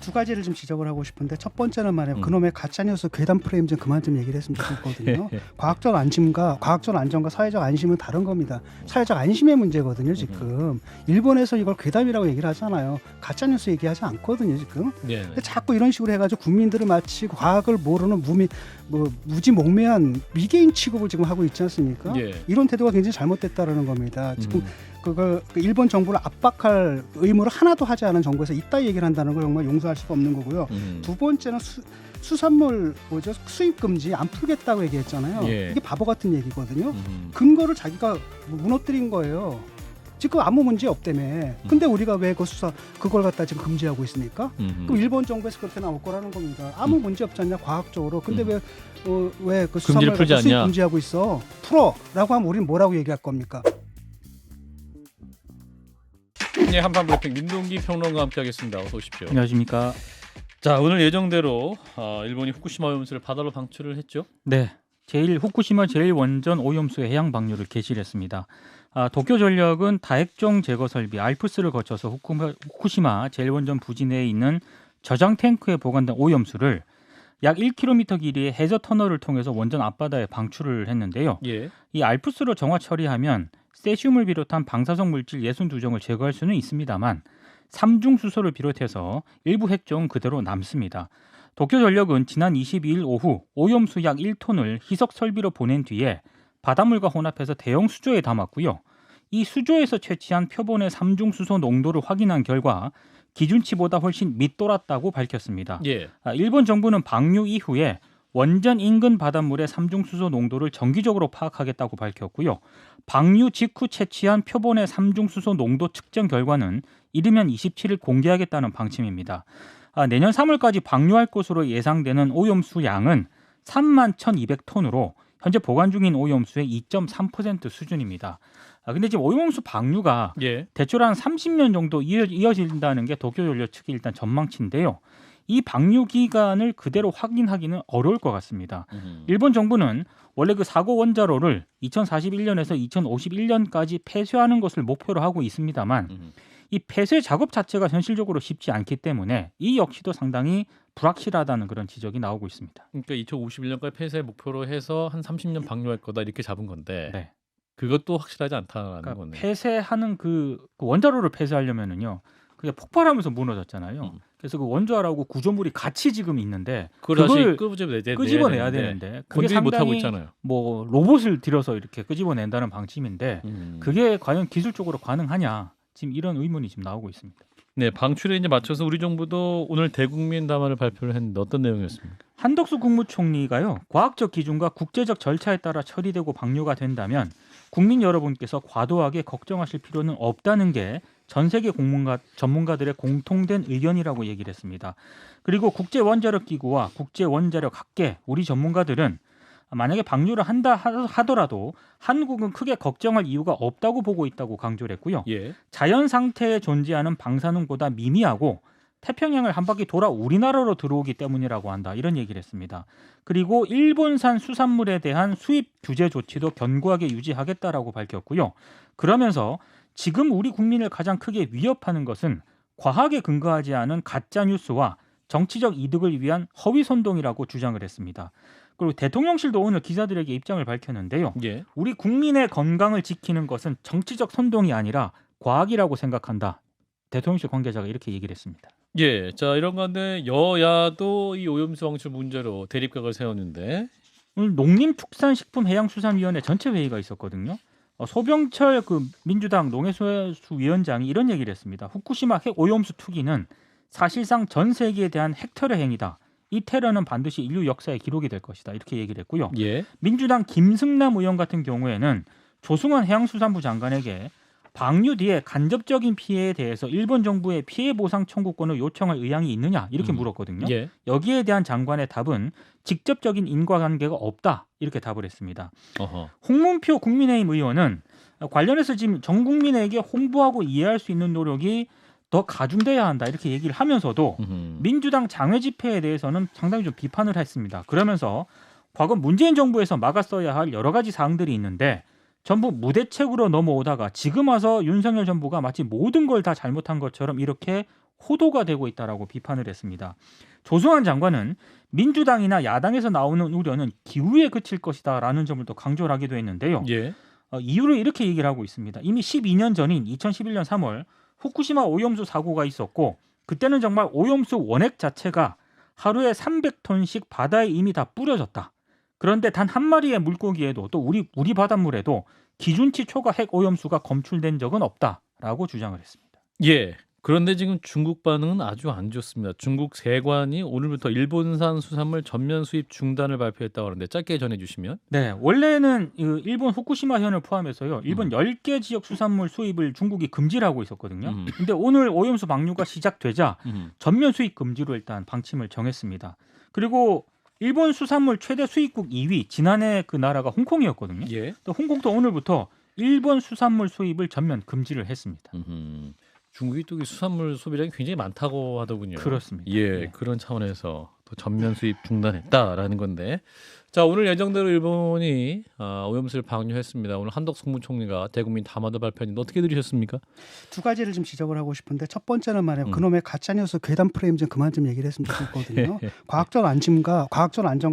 두 가지를 좀 지적을 하고 싶은데 첫 번째는 말이에요. 그놈의 가짜뉴스 괴담 프레임 좀 그만 좀 얘기를 했으면 좋겠거든요. 과학적 안정과 사회적 안심은 다른 겁니다. 사회적 안심의 문제거든요. 지금 일본에서 이걸 괴담이라고 얘기를 하잖아요. 가짜뉴스 얘기하지 않거든요. 지금. 근데 자꾸 이런 식으로 해가지고 국민들을 마치 과학을 모르는 무지몽매한 미개인 취급을 지금 하고 있지 않습니까? 이런 태도가 굉장히 잘못됐다라는 겁니다. 지금 그걸 일본 정부를 압박할 의무를 하나도 하지 않은 정부에서 이따 얘기를 한다는 걸 정말 용서할 수가 없는 거고요. 두 번째는 수산물 수입 금지 안 풀겠다고 얘기했잖아요. 이게 바보 같은 얘기거든요. 근거를 자기가 무너뜨린 거예요. 지금 아무 문제 없다며. 근데 우리가 왜 그걸 갖다 지금 금지하고 있습니까? 그럼 일본 정부에서 그렇게 나올 거라는 겁니다. 아무 문제 없지 않냐 과학적으로. 근데 왜 그 수산물 수입 금지하고 있어? 풀어라고 하면 우리는 뭐라고 얘기할 겁니까? 네, 한판 브리핑 민동기 평론가와 함께하겠습니다. 어서 오십시오. 안녕하십니까. 자, 오늘 예정대로 일본이 후쿠시마 오염수를 바다로 방출을 했죠. 네, 후쿠시마 제1원전 오염수 해양 방류를 개시를 했습니다. 도쿄전력은 다액정 제거 설비 알프스를 거쳐서 후쿠시마 제1원전 부지 내에 있는 저장 탱크에 보관된 오염수를 약 1km 길이의 해저 터널을 통해서 원전 앞바다에 방출을 했는데요. 이 알프스로 정화 처리하면 세슘을 비롯한 방사성 물질 62종을 제거할 수는 있습니다만 삼중수소를 비롯해서 일부 핵종은 그대로 남습니다. 도쿄전력은 지난 22일 오후 오염수 약 1톤을 희석 설비로 보낸 뒤에 바닷물과 혼합해서 대형 수조에 담았고요. 이 수조에서 채취한 표본의 삼중수소 농도를 확인한 결과 기준치보다 훨씬 밑돌았다고 밝혔습니다. 일본 정부는 방류 이후에 원전 인근 바닷물의 삼중수소 농도를 정기적으로 파악하겠다고 밝혔고요. 방류 직후 채취한 표본의 삼중수소 농도 측정 결과는 이르면 27일 공개하겠다는 방침입니다. 내년 3월까지 방류할 것으로 예상되는 오염수 양은 31,200톤으로 현재 보관 중인 오염수의 2.3% 수준입니다. 근데 지금 오염수 방류가 대충 한 30년 정도 이어진다는 게 도쿄전력 측의 일단 전망치인데요. 이 방류 기간을 그대로 확인하기는 어려울 것 같습니다. 일본 정부는 원래 그 사고 원자로를 2041년에서 2051년까지 폐쇄하는 것을 목표로 하고 있습니다만 이 폐쇄 작업 자체가 현실적으로 쉽지 않기 때문에 이 역시도 상당히 불확실하다는 그런 지적이 나오고 있습니다. 그러니까 2051년까지 폐쇄 목표로 해서 한 30년 방류할 거다 이렇게 잡은 건데 그것도 확실하지 않다는 거네요. 폐쇄하는 그 원자로를 폐쇄하려면은요. 그게 폭발하면서 무너졌잖아요. 그래서 그 원자로하고 구조물이 같이 지금 있는데 그걸 끄집어내야 되는데 그게 상당히 못하고 있잖아요. 뭐 로봇을 들여서 이렇게 끄집어낸다는 방침인데 그게 과연 기술적으로 가능하냐 지금 이런 의문이 지금 나오고 있습니다. 네, 방출에 이제 맞춰서 우리 정부도 오늘 대국민 담화를 발표를 했는데 어떤 내용이었습니까? 한덕수 국무총리가요. 과학적 기준과 국제적 절차에 따라 처리되고 방류가 된다면 국민 여러분께서 과도하게 걱정하실 필요는 없다는 게 전 세계 전문가들의 공통된 의견이라고 얘기를 했습니다. 그리고 국제원자력기구와 국제원자력학계 우리 전문가들은 만약에 방류를 한다 하더라도 한국은 크게 걱정할 이유가 없다고 보고 있다고 강조를 했고요. 자연 상태에 존재하는 방사능보다 미미하고 태평양을 한 바퀴 돌아 우리나라로 들어오기 때문이라고 한다. 이런 얘기를 했습니다. 그리고 일본산 수산물에 대한 수입 규제 조치도 견고하게 유지하겠다라고 밝혔고요. 그러면서 지금 우리 국민을 가장 크게 위협하는 것은 과학에 근거하지 않은 가짜 뉴스와 정치적 이득을 위한 허위 선동이라고 주장을 했습니다. 그리고 대통령실도 오늘 기자들에게 입장을 밝혔는데요. 우리 국민의 건강을 지키는 것은 정치적 선동이 아니라 과학이라고 생각한다. 대통령실 관계자가 이렇게 얘기를 했습니다. 자 이런 건데 여야도 이 오염수 방출 문제로 대립각을 세웠는데 오늘 농림축산식품해양수산위원회 전체 회의가 있었거든요. 소병철 민주당 농해수위원장이 이런 얘기를 했습니다. 후쿠시마 핵 오염수 투기는 사실상 전 세계에 대한 핵 테러 행위다. 이 테러는 반드시 인류 역사에 기록이 될 것이다. 이렇게 얘기를 했고요. 민주당 김승남 의원 같은 경우에는 조승원 해양수산부 장관에게 방류 뒤에 간접적인 피해에 대해서 일본 정부의 피해 보상 청구권을 요청할 의향이 있느냐 이렇게 물었거든요. 여기에 대한 장관의 답은 직접적인 인과관계가 없다 이렇게 답을 했습니다. 홍문표 국민의힘 의원은 관련해서 지금 전 국민에게 홍보하고 이해할 수 있는 노력이 더 가중돼야 한다 이렇게 얘기를 하면서도 민주당 장외 집회에 대해서는 상당히 좀 비판을 했습니다. 그러면서 과거 문재인 정부에서 막았어야 할 여러 가지 사항들이 있는데 전부 무대책으로 넘어오다가 지금 와서 윤석열 정부가 마치 모든 걸 다 잘못한 것처럼 이렇게 호도가 되고 있다라고 비판을 했습니다. 조승환 장관은 민주당이나 야당에서 나오는 우려는 기후에 그칠 것이다라는 점을 또 강조를 하기도 했는데요. 예. 이유를 이렇게 얘기를 하고 있습니다. 이미 12년 전인 2011년 3월 후쿠시마 오염수 사고가 있었고 그때는 정말 오염수 원액 자체가 하루에 300톤씩 바다에 이미 다 뿌려졌다. 그런데 단 한 마리의 물고기에도 또 우리 바닷물에도 기준치 초과 핵 오염수가 검출된 적은 없다라고 주장을 했습니다. 예. 그런데 지금 중국 반응은 아주 안 좋습니다. 중국 세관이 오늘부터 일본산 수산물 전면 수입 중단을 발표했다고 하는데 짧게 전해주시면. 네, 원래는 일본 후쿠시마현을 포함해서요. 일본 10개 지역 수산물 수입을 중국이 금지를 하고 있었거든요. 근데 오늘 오염수 방류가 시작되자 전면 수입 금지로 일단 방침을 정했습니다. 그리고 일본 수산물 최대 수입국 2위 지난해 그 나라가 홍콩이었거든요. 예. 또 홍콩도 오늘부터 일본 수산물 수입을 전면 금지를 했습니다. 중국이 또 수산물 소비량이 굉장히 많다고 하더군요. 그렇습니다. 예, 네. 그런 차원에서 또 전면 수입 중단했다라는 건데, 자 오늘 예정대로 일본이 오염수를 방류했습니다. 오늘 한덕수 국무총리가 대국민 담화도 발표했는데 어떻게 들으셨습니까? 두 가지를 좀 지적을 하고 싶은데 첫 번째는 말이에요. 그놈의 가짜뉴스 괴담 프레임 좀 그만 좀 얘기를 했으면 좋겠거든요. 과학적 안전과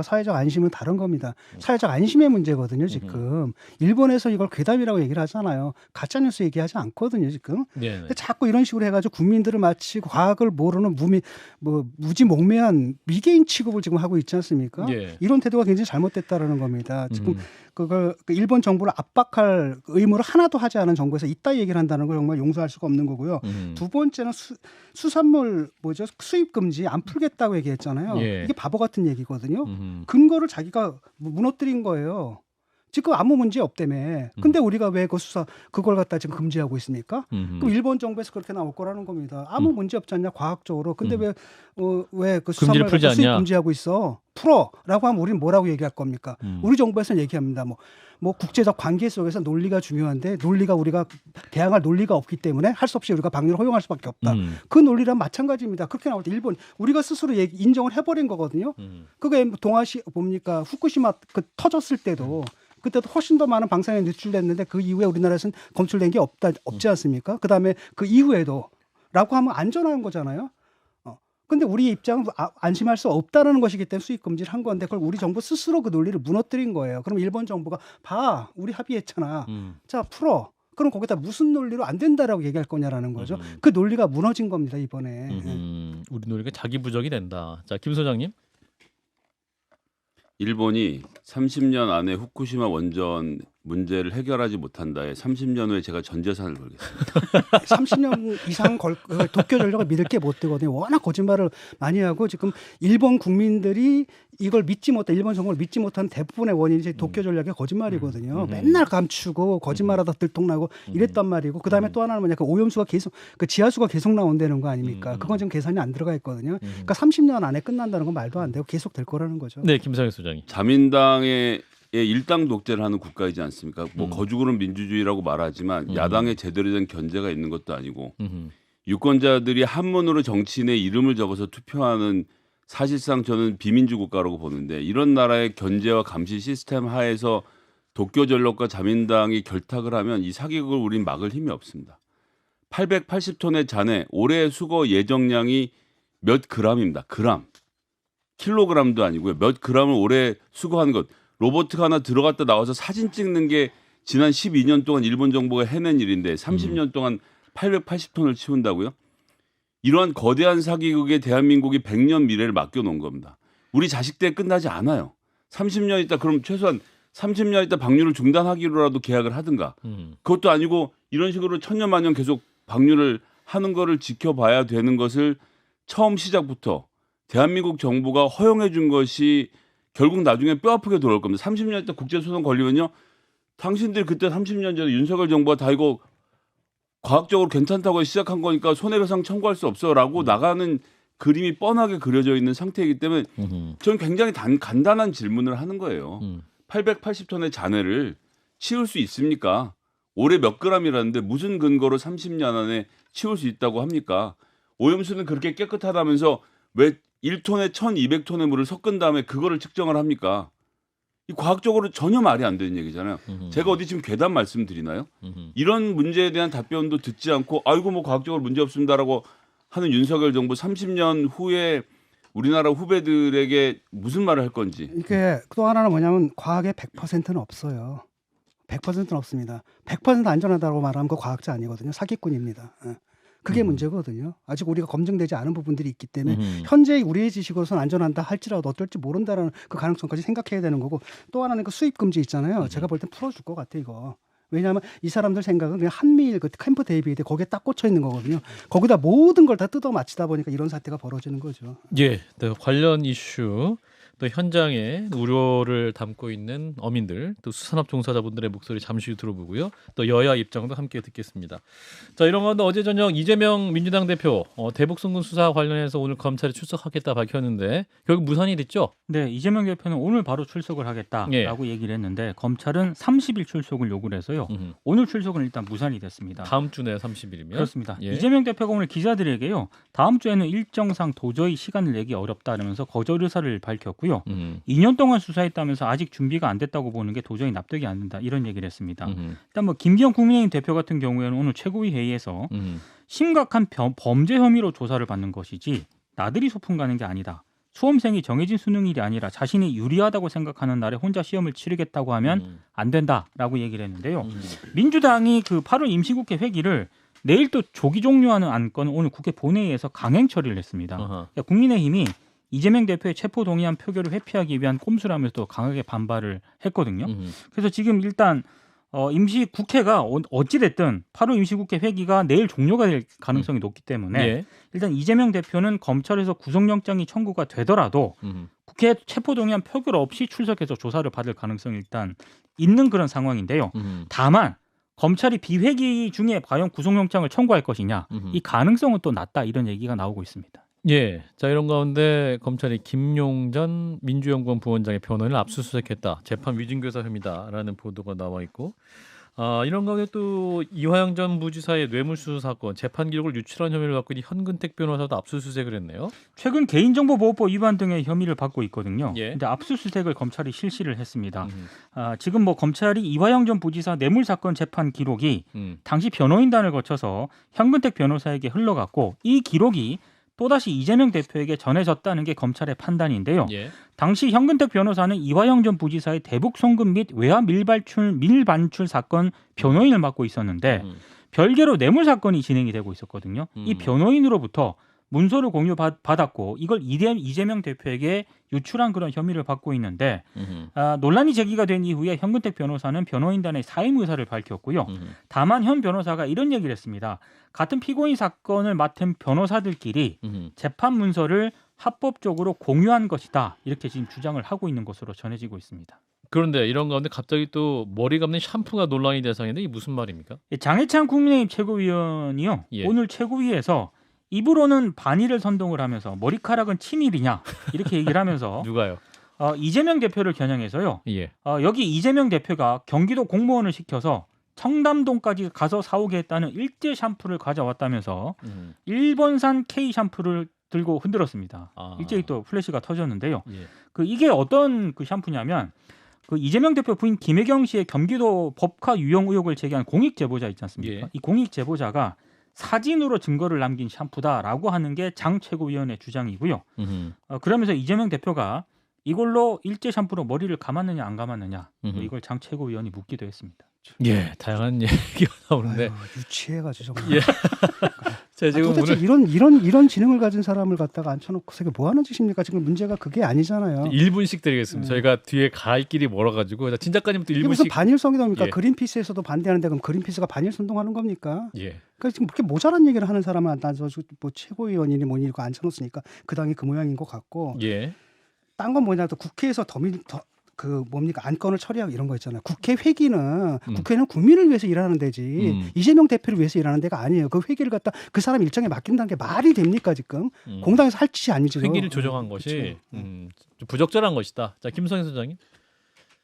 사회적 안심은 다른 겁니다. 사회적 안심의 문제거든요. 지금 일본에서 이걸 괴담이라고 얘기를 하잖아요. 가짜뉴스 얘기하지 않거든요. 지금. 근데 자꾸 이런 식으로 해가지고 국민들을 마치 과학을 모르는 무지몽매한 미개인 취급을 지금 하고 있지 않습니까? 예. 이런 태도가 굉장히 잘못됐다라는 겁니다. 지금 그걸 일본 정부를 압박할 의무를 하나도 하지 않은 정부에서 이따 얘기를 한다는 걸 정말 용서할 수가 없는 거고요. 두 번째는 수산물 수입 금지 안 풀겠다고 얘기했잖아요. 예. 이게 바보 같은 얘기거든요. 근거를 자기가 무너뜨린 거예요. 지금 아무 문제 없다며. 근데 우리가 왜 그걸 갖다 지금 금지하고 있습니까? 그럼 일본 정부에서 그렇게 나올 거라는 겁니다. 아무 문제 없지 않냐 과학적으로. 근데 왜 그 수산물 풀지 수입 않냐? 금지하고 있어? 풀어라고 하면 우리는 뭐라고 얘기할 겁니까? 우리 정부에서는 얘기합니다. 뭐 국제적 관계 속에서 논리가 중요한데 우리가 대항할 논리가 없기 때문에 할 수 없이 우리가 방류를 허용할 수밖에 없다. 그 논리랑 마찬가지입니다. 그렇게 나올 때 일본 우리가 스스로 인정을 해버린 거거든요. 그게 동아시 뭡니까 후쿠시마 터졌을 때도. 그때도 훨씬 더 많은 방사능이 노출됐는데 그 이후에 우리나라에서는 검출된 게 없지 않습니까? 그다음에 그 이후에도 라고 하면 안전한 거잖아요. 근데 우리 입장은 안심할 수 없다는 것이기 때문에 수입 금지를 한 건데 그걸 우리 정부 스스로 그 논리를 무너뜨린 거예요. 그럼 일본 정부가 우리 합의했잖아. 자 풀어. 그럼 거기다 무슨 논리로 안 된다라고 얘기할 거냐라는 거죠. 그 논리가 무너진 겁니다 이번에. 우리 논리가 자기 부적이 된다. 자 김 소장님. 일본이 30년 안에 후쿠시마 원전 문제를 해결하지 못한다에 30년 후에 제가 전 재산을 걸겠습니다. 30년 이상 도쿄전력을 믿을 게 못 되거든요. 워낙 거짓말을 많이 하고 지금 일본 국민들이 이걸 일본 정부를 믿지 못하는 대부분의 원인이 도쿄전력의 거짓말이거든요. 맨날 감추고 거짓말하다 들통나고 이랬단 말이고 그다음에 또 하나는 뭐냐 그 오염수가 계속 그 지하수가 계속 나온다는 거 아닙니까? 그건 지금 계산이 안 들어가 있거든요. 그러니까 30년 안에 끝난다는 건 말도 안 되고 계속 될 거라는 거죠. 네, 김상현 소장님. 자민당의 일당 독재를 하는 국가이지 않습니까? 뭐 거주국은 민주주의라고 말하지만 야당에 제대로 된 견제가 있는 것도 아니고 유권자들이 한문으로 정치인의 이름을 적어서 투표하는 사실상 저는 비민주 국가라고 보는데 이런 나라의 견제와 감시 시스템 하에서 도쿄전력과 자민당이 결탁을 하면 이 사기극을 우린 막을 힘이 없습니다. 880톤의 잔해 올해 수거 예정량이 몇 그램입니다. 그램. 킬로그램도 아니고요. 몇 그램을 올해 수거하는 것. 로봇가 하나 들어갔다 나와서 사진 찍는 게 지난 12년 동안 일본 정부가 해낸 일인데 30년 동안 880톤을 치운다고요? 이러한 거대한 사기극에 대한민국이 100년 미래를 맡겨놓은 겁니다. 우리 자식 때 끝나지 않아요. 30년 있다 그럼 최소한 30년 있다 방류를 중단하기로라도 계약을 하든가. 그것도 아니고 이런 식으로 천년만년 계속 방류를 하는 거를 지켜봐야 되는 것을 처음 시작부터 대한민국 정부가 허용해 준 것이 결국 나중에 뼈아프게 돌아올 겁니다. 30년 있다 국제소송 걸리면요. 당신들 그때 30년 전에 윤석열 정부가 다 이거 과학적으로 괜찮다고 시작한 거니까 손해배상 청구할 수 없어라고 나가는 그림이 뻔하게 그려져 있는 상태이기 때문에 저는 굉장히 간단한 질문을 하는 거예요. 880톤의 잔해를 치울 수 있습니까? 올해 몇 그램이라는데 무슨 근거로 30년 안에 치울 수 있다고 합니까? 오염수는 그렇게 깨끗하다면서 왜 1톤에 1200톤의 물을 섞은 다음에 그거를 측정을 합니까? 이 과학적으로 전혀 말이 안 되는 얘기잖아요. 제가 어디 지금 괴담 말씀드리나요? 이런 문제에 대한 답변도 듣지 않고 아이고 뭐 과학적으로 문제 없습니다라고 하는 윤석열 정부 30년 후에 우리나라 후배들에게 무슨 말을 할 건지. 이게 또 하나는 뭐냐면 과학의 100%는 없어요. 100%는 없습니다. 100% 안전하다고 말하면 그 과학자 아니거든요. 사기꾼입니다. 그게 문제거든요. 아직 우리가 검증되지 않은 부분들이 있기 때문에 현재 우리의 지식으로서는 안전한다 할지라도 어떨지 모른다라는 그 가능성까지 생각해야 되는 거고, 또 하나는 그 수입 금지 있잖아요. 제가 볼 땐 풀어줄 것 같아 이거. 왜냐하면 이 사람들 생각은 그냥 한미일 그 캠프 데이비드 거기에 딱 꽂혀 있는 거거든요. 거기다 모든 걸 다 뜯어 맞히다 보니까 이런 사태가 벌어지는 거죠. 예, 또 관련 이슈, 또 현장에 우려를 담고 있는 어민들, 또 수산업 종사자분들의 목소리 잠시 후 들어보고요. 또 여야 입장도 함께 듣겠습니다. 자, 이런 가운데 어제 저녁 이재명 민주당 대표 대북 송금 수사 관련해서 오늘 검찰에 출석하겠다 밝혔는데 결국 무산이 됐죠? 네, 이재명 대표는 오늘 바로 출석을 하겠다라고 얘기를 했는데 검찰은 30일 출석을 요구를 해서요. 오늘 출석은 일단 무산이 됐습니다. 다음 주네 30일이면. 그렇습니다. 예. 이재명 대표가 오늘 기자들에게요. 다음 주에는 일정상 도저히 시간을 내기 어렵다면서 거절 의사를 밝혔고요. 2년 동안 수사했다면서 아직 준비가 안 됐다고 보는 게 도저히 납득이 안 된다. 이런 얘기를 했습니다. 일단 뭐 김기현 국민의힘 대표 같은 경우에는 오늘 최고위 회의에서 심각한 범죄 혐의로 조사를 받는 것이지 나들이 소풍 가는 게 아니다. 수험생이 정해진 수능일이 아니라 자신이 유리하다고 생각하는 날에 혼자 시험을 치르겠다고 하면 안 된다라고 얘기를 했는데요. 민주당이 그 8월 임시국회 회기를 내일 또 조기 종료하는 안건을 오늘 국회 본회의에서 강행 처리를 했습니다. 그러니까 국민의힘이 이재명 대표의 체포 동의안 표결을 회피하기 위한 꼼수라면서 또 강하게 반발을 했거든요. 그래서 지금 일단 임시국회가 어찌됐든 8월 임시국회 회기가 내일 종료가 될 가능성이 높기 때문에 일단 이재명 대표는 검찰에서 구속영장이 청구가 되더라도 국회 체포동의안 표결 없이 출석해서 조사를 받을 가능성이 일단 있는 그런 상황인데요. 다만 검찰이 비회기 중에 과연 구속영장을 청구할 것이냐 이 가능성은 또 낮다 이런 얘기가 나오고 있습니다. 예, 자 이런 가운데 검찰이 김용전 민주연구원 부원장의 변호인을 압수수색했다. 재판 위증교사 혐의다라는 보도가 나와 있고, 이런 가운데 또 이화영 전 부지사의 뇌물수수 사건 재판 기록을 유출한 혐의를 받고 있는 현근택 변호사도 압수수색을 했네요. 최근 개인정보보호법 위반 등의 혐의를 받고 있거든요. 예. 근데 압수수색을 검찰이 실시를 했습니다. 지금 뭐 검찰이 이화영 전 부지사 뇌물 사건 재판 기록이 당시 변호인단을 거쳐서 현근택 변호사에게 흘러갔고 이 기록이 또다시 이재명 대표에게 전해졌다는 게 검찰의 판단인데요. 예. 당시 현근택 변호사는 이화영 전 부지사의 대북 송금 및 외화 밀반출 사건 변호인을 맡고 있었는데 별개로 뇌물 사건이 진행이 되고 있었거든요. 이 변호인으로부터 문서를 공유받았고 이걸 이재명 대표에게 유출한 그런 혐의를 받고 있는데 논란이 제기가 된 이후에 현근택 변호사는 변호인단의 사임 의사를 밝혔고요. 다만 현 변호사가 이런 얘기를 했습니다. 같은 피고인 사건을 맡은 변호사들끼리 재판 문서를 합법적으로 공유한 것이다. 이렇게 지금 주장을 하고 있는 것으로 전해지고 있습니다. 그런데 이런 가운데 갑자기 또 머리 감는 샴푸가 논란이 대상인데 이게 무슨 말입니까? 장해찬 국민의힘 최고위원이요. 예. 오늘 최고위에서 입으로는 반일을 선동을 하면서 머리카락은 친일이냐 이렇게 얘기를 하면서 누가요? 이재명 대표를 겨냥해서요. 예. 여기 이재명 대표가 경기도 공무원을 시켜서 청담동까지 가서 사오게 했다는 일제 샴푸를 가져왔다면서 일본산 K 샴푸를 들고 흔들었습니다. 일제히 또 플래시가 터졌는데요. 예. 이게 어떤 그 샴푸냐면 그 이재명 대표 부인 김혜경 씨의 경기도 법화 유용 의혹을 제기한 공익 제보자 있지 않습니까? 예. 이 공익 제보자가 사진으로 증거를 남긴 샴푸다라고 하는 게 장 최고위원의 주장이고요. 그러면서 이재명 대표가 이걸로 일제 샴푸로 머리를 감았느냐 안 감았느냐 이걸 장 최고위원이 묻기도 했습니다. 예, 다양한 얘기가 나오는데 아유, 유치해가지고 정말. 예. 제가 지금 도대체 오늘 이런 지능을 가진 사람을 갖다가 앉혀놓고 저게 뭐 하는 짓입니까? 지금 문제가 그게 아니잖아요. 1분씩 드리겠습니다. 저희가 뒤에 갈 길이 멀어가지고 진 작가님부터 이게 무슨 1분씩. 반일성이됩니까? 예. 그린피스에서도 반대하는데 그럼 그린피스가 반일 선동하는 겁니까? 예. 그러니까 지금 그렇게 모자란 얘기를 하는 사람을 앉아서 뭐 최고위원이니 뭐니 이거 앉혀놓으니까 그 당이 그 모양인 것 같고. 예. 딴 건 뭐냐 또 국회에서 그 뭡니까 안건을 처리하고 이런 거 있잖아요. 국회 회기는 국회는 국민을 위해서 일하는 데지 이재명 대표를 위해서 일하는 데가 아니에요. 그 회기를 갖다 그 사람 일정에 맡긴다는 게 말이 됩니까 지금? 공당에서 할 짓이 아니죠. 회기를 조정한 것이 좀 부적절한 것이다. 자, 김성현 소장님.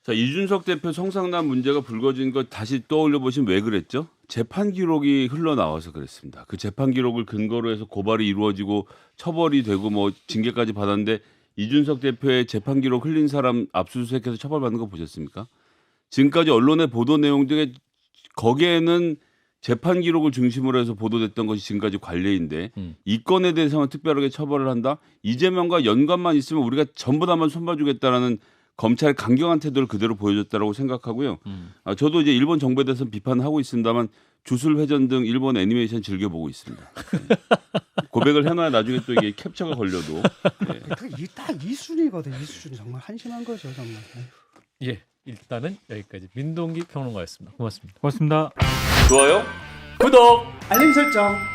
자, 이준석 대표 성상남 문제가 불거진 거 다시 떠올려 보시면 왜 그랬죠? 재판 기록이 흘러나와서 그랬습니다. 그 재판 기록을 근거로 해서 고발이 이루어지고 처벌이 되고 뭐 징계까지 받았는데 이준석 대표의 재판 기록 흘린 사람 압수수색해서 처벌받는 거 보셨습니까? 지금까지 언론의 보도 내용 중에 거기에는 재판 기록을 중심으로 해서 보도됐던 것이 지금까지 관례인데 이 건에 대해서만 특별하게 처벌을 한다. 이재명과 연관만 있으면 우리가 전부 다만 손봐주겠다라는 검찰의 강경한 태도를 그대로 보여줬다라고 생각하고요. 저도 이제 일본 정부에 대해서 비판하고 있습니다만 주술 회전 등 일본 애니메이션 즐겨보고 있습니다. 고백을 해놔야 나중에 또 이게 캡처가 걸려도. 네. 딱 이 수준이거든요. 이 수준이 정말 한심한 거죠, 정말. 예, 일단은 여기까지 민동기 평론가였습니다. 고맙습니다. 고맙습니다. 좋아요, 구독. 알림 설정.